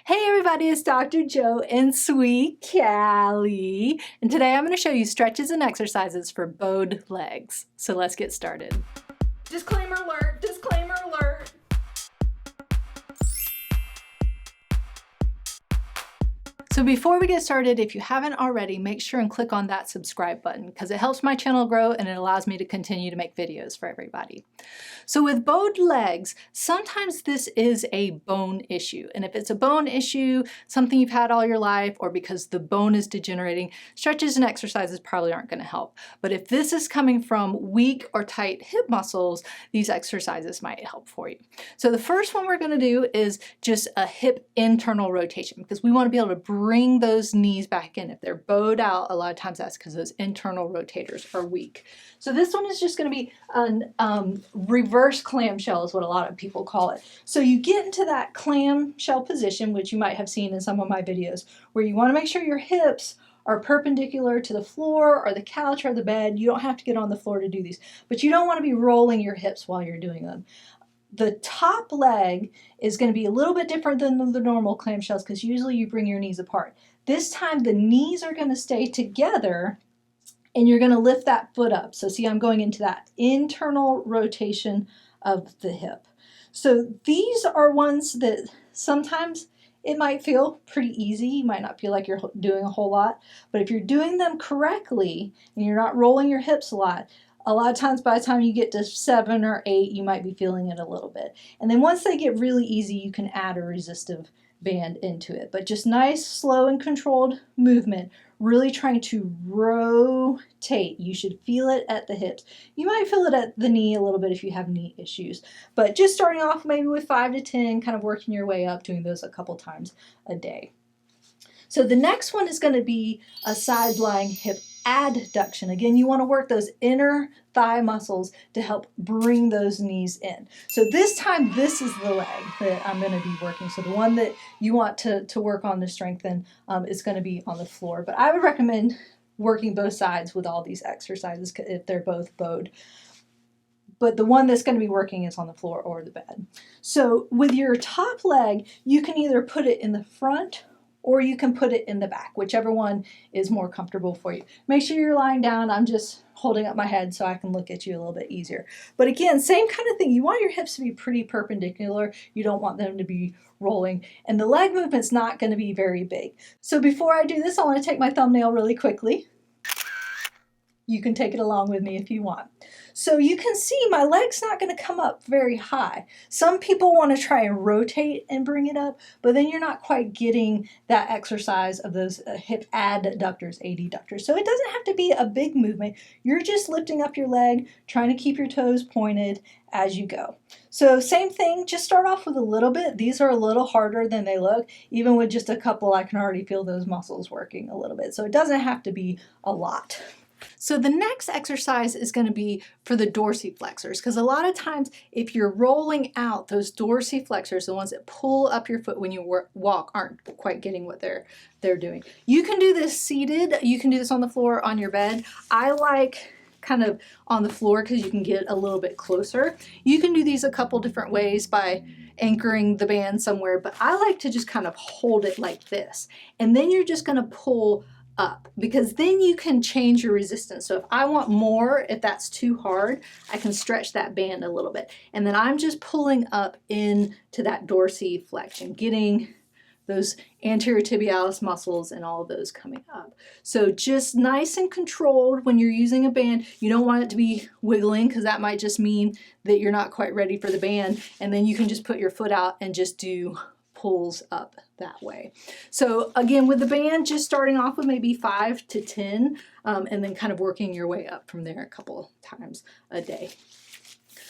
Hey everybody, it's Dr. Joe and Sweet Callie, and today I'm going to show you stretches and exercises for bowed legs. So let's get started. Disclaimer alert, disclaimer alert. So before we get started, if you haven't already, make sure and click on that subscribe button because it helps my channel grow and it allows me to continue to make videos for everybody. So with bowed legs, sometimes this is a bone issue. And if it's a bone issue, something you've had all your life, or because the bone is degenerating, stretches and exercises probably aren't going to help. But if this is coming from weak or tight hip muscles, these exercises might help for you. So the first one we're going to do is just a hip internal rotation because we want to be able to bring those knees back in. If they're bowed out, a lot of times that's because those internal rotators are weak. So this one is just going to be an reverse clamshell is what a lot of people call it. So you get into that clamshell position, which you might have seen in some of my videos, where you want to make sure your hips are perpendicular to the floor or the couch or the bed. You don't have to get on the floor to do these, but you don't want to be rolling your hips while you're doing them. The top leg is going to be a little bit different than the normal clamshells because usually you bring your knees apart. This time the knees are going to stay together and you're going to lift that foot up. So see, I'm going into that internal rotation of the hip. So these are ones that sometimes it might feel pretty easy. You might not feel like you're doing a whole lot, but if you're doing them correctly and you're not rolling your hips a lot of times by the time you get to 7 or 8, you might be feeling it a little bit. And then once they get really easy, you can add a resistive band into it. But just nice, slow, and controlled movement, really trying to rotate. You should feel it at the hips. You might feel it at the knee a little bit if you have knee issues. But just starting off maybe with 5 to 10, kind of working your way up, doing those a couple times a day. So the next one is going to be a side-lying hip adduction. Again, you want to work those inner thigh muscles to help bring those knees in. So this time, this is the leg that I'm going to be working. So the one that you want to work on to strengthen is going to be on the floor. But I would recommend working both sides with all these exercises if they're both bowed. But the one that's going to be working is on the floor or the bed. So with your top leg, you can either put it in the front or you can put it in the back, whichever one is more comfortable for you. Make sure you're lying down. I'm just holding up my head so I can look at you a little bit easier. But again, same kind of thing. You want your hips to be pretty perpendicular. You don't want them to be rolling. And the leg movement's not going to be very big. So before I do this, I want to take my thumbnail really quickly. You can take it along with me if you want. So you can see my leg's not going to come up very high. Some people want to try and rotate and bring it up, but then you're not quite getting that exercise of those hip adductors, adductors. So it doesn't have to be a big movement. You're just lifting up your leg, trying to keep your toes pointed as you go. So same thing, just start off with a little bit. These are a little harder than they look. Even with just a couple, I can already feel those muscles working a little bit. So it doesn't have to be a lot. So the next exercise is going to be for the dorsiflexors, because a lot of times if you're rolling out, those dorsiflexors, the ones that pull up your foot when you walk, aren't quite getting what they're doing. You can do this seated, you can do this on the floor, on your bed. I like kind of on the floor because you can get a little bit closer. You can do these a couple different ways by anchoring the band somewhere, but I like to just kind of hold it like this. And then you're just going to pull up, because then you can change your resistance. So if I want more, if that's too hard, I can stretch that band a little bit. And then I'm just pulling up into that dorsiflexion, getting those anterior tibialis muscles and all of those coming up. So just nice and controlled when you're using a band. You don't want it to be wiggling because that might just mean that you're not quite ready for the band. And then you can just put your foot out and just do pulls up that way. So again, with the band, just starting off with maybe 5 to 10 and then kind of working your way up from there a couple times a day.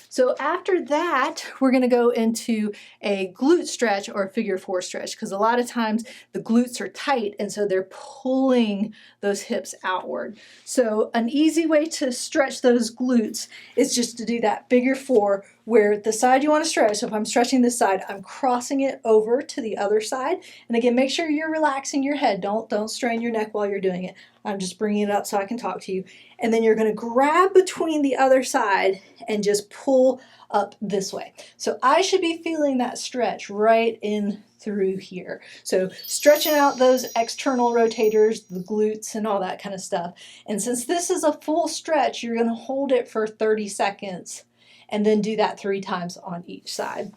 So after that, we're going to go into a glute stretch or a figure 4 stretch, because a lot of times the glutes are tight and so they're pulling those hips outward. So an easy way to stretch those glutes is just to do that figure 4, where the side you want to stretch, so if I'm stretching this side, I'm crossing it over to the other side. And again, make sure you're relaxing your head. Don't strain your neck while you're doing it. I'm just bringing it up so I can talk to you. And then you're going to grab between the other side and just pull up this way. So I should be feeling that stretch right in through here. So stretching out those external rotators, the glutes and all that kind of stuff. And since this is a full stretch, you're going to hold it for 30 seconds and then do that 3 times on each side.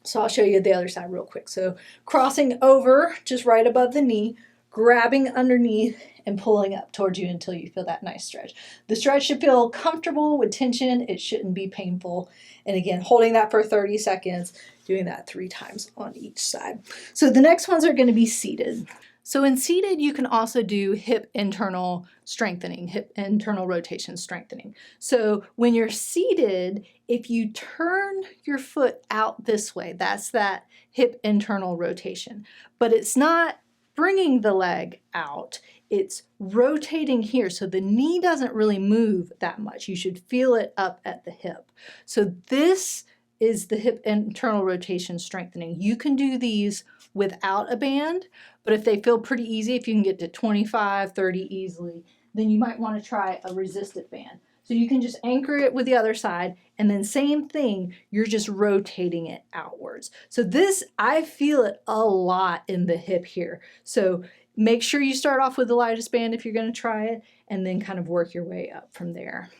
So I'll show you the other side real quick. So crossing over just right above the knee, grabbing underneath and pulling up towards you until you feel that nice stretch. The stretch should feel comfortable with tension. It shouldn't be painful. And again, holding that for 30 seconds, doing that 3 times on each side. So the next ones are going to be seated. So in seated, you can also do hip internal strengthening, hip internal rotation strengthening. So when you're seated, if you turn your foot out this way, that's that hip internal rotation. But it's not bringing the leg out, it's rotating here. So the knee doesn't really move that much. You should feel it up at the hip. So this is the hip internal rotation strengthening. You can do these without a band, but if they feel pretty easy, if you can get to 25, 30 easily, then you might want to try a resistive band. So you can just anchor it with the other side, and then same thing, you're just rotating it outwards. So this, I feel it a lot in the hip here. So make sure you start off with the lightest band if you're going to try it, and then kind of work your way up from there.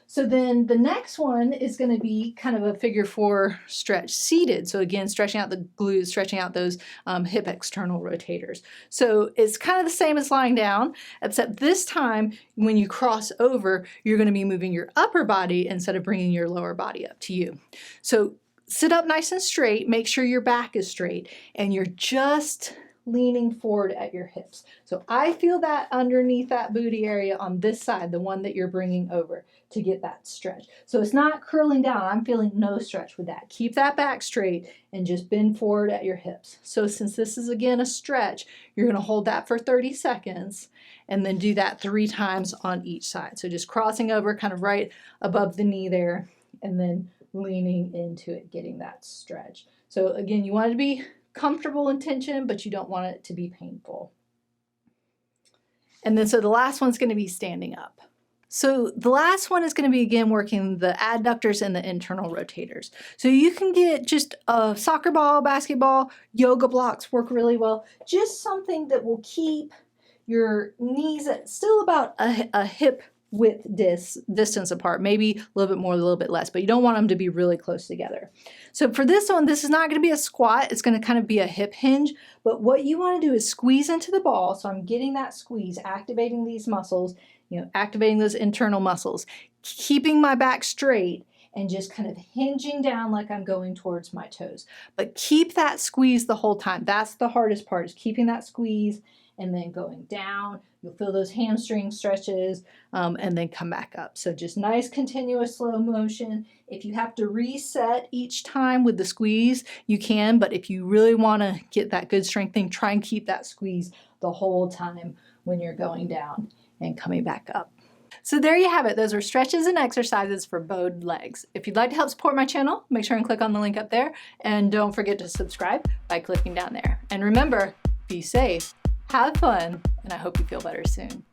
So then the next one is going to be kind of a figure 4 stretch seated. So again, stretching out the glutes, stretching out those hip external rotators. So it's kind of the same as lying down, except this time when you cross over, you're going to be moving your upper body instead of bringing your lower body up to you. So sit up nice and straight, make sure your back is straight, and you're just leaning forward at your hips. So I feel that underneath that booty area on this side, the one that you're bringing over to get that stretch. So it's not curling down. I'm feeling no stretch with that. Keep that back straight and just bend forward at your hips. So since this is again a stretch, you're going to hold that for 30 seconds and then do that 3 times on each side. So just crossing over kind of right above the knee there and then leaning into it, getting that stretch. So again, you want it to be comfortable in tension, but you don't want it to be painful. And then so the last one's going to be standing up. So the last one is going to be again working the adductors and the internal rotators. So you can get just a soccer ball, basketball, yoga blocks work really well. Just something that will keep your knees at still about a hip width distance apart, maybe a little bit more, a little bit less, but you don't want them to be really close together. So for this one, this is not going to be a squat. It's going to kind of be a hip hinge, but what you want to do is squeeze into the ball. So I'm getting that squeeze, activating these muscles, activating those internal muscles, keeping my back straight and just kind of hinging down like I'm going towards my toes. But keep that squeeze the whole time. That's the hardest part, is keeping that squeeze and then going down. You'll feel those hamstring stretches and then come back up. So just nice continuous slow motion. If you have to reset each time with the squeeze, you can, but if you really want to get that good strengthening, try and keep that squeeze the whole time when you're going down and coming back up. So there you have it. Those are stretches and exercises for bowed legs. If you'd like to help support my channel, make sure and click on the link up there. And don't forget to subscribe by clicking down there. And remember, be safe, have fun, and I hope you feel better soon.